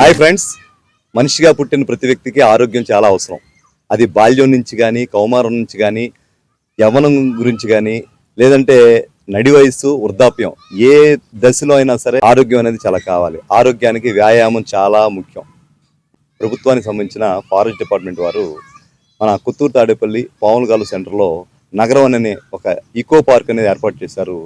Hi friends, మనిషిగా పుట్టిన ప్రతి వ్యక్తికి ఆరోగ్యం చాలా అవసరం. అది బాల్యం నుంచి కానీ, కౌమారం నుంచి కానీ, యవ్వనం గురించి కానీ, లేదంటే నడి వయస్సు, వృద్ధాప్యం, ఏ దశలో అయినా సరే ఆరోగ్యం అనేది చాలా కావాలి. ఆరోగ్యానికి వ్యాయామం చాలా ముఖ్యం. ప్రభుత్వానికి సంబంధించిన ఫారెస్ట్ డిపార్ట్మెంట్ వారు మన కొత్తూరు తాడేపల్లి పావులగాలు సెంటర్లో నగరం అనే ఒక ఈకో పార్క్ అనేది ఏర్పాటు చేశారు.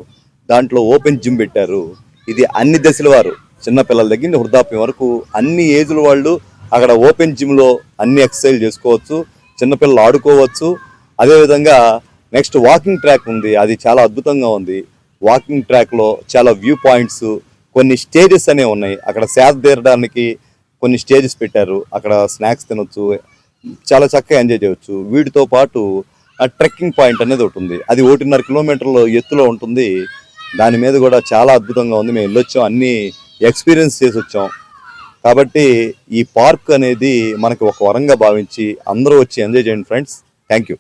దాంట్లో ఓపెన్ జిమ్ పెట్టారు. ఇది అన్ని దశల వారు, చిన్నపిల్లల దగ్గర వృద్ధాప్యం వరకు అన్ని ఏజ్ల వాళ్ళు అక్కడ ఓపెన్ జిమ్లో అన్ని ఎక్సర్సైజ్ చేసుకోవచ్చు, చిన్నపిల్లలు ఆడుకోవచ్చు. అదేవిధంగా నెక్స్ట్ వాకింగ్ ట్రాక్ ఉంది, అది చాలా అద్భుతంగా ఉంది. వాకింగ్ ట్రాక్లో చాలా వ్యూ పాయింట్స్, కొన్ని స్టేజెస్ అనేవి ఉన్నాయి. అక్కడ సేద తీరడానికి కొన్ని స్టేజెస్ పెట్టారు. అక్కడ స్నాక్స్ తినొచ్చు, చాలా చక్కగా ఎంజాయ్ చేయవచ్చు. వీటితో పాటు ట్రెక్కింగ్ పాయింట్ అనేది ఒకటి ఉంది. అది 1.5 కిలోమీటర్ల ఎత్తులో ఉంటుంది. దాని మీద కూడా చాలా అద్భుతంగా ఉంది. మేము వెళ్ళొచ్చాం, అన్నీ ఎక్స్పీరియన్స్ చేసి వచ్చాం. కాబట్టి ఈ పార్క్ అనేది మనకి ఒక వరంగా భావించి అందరూ వచ్చి ఎంజాయ్ చేయండి ఫ్రెండ్స్. Thank you.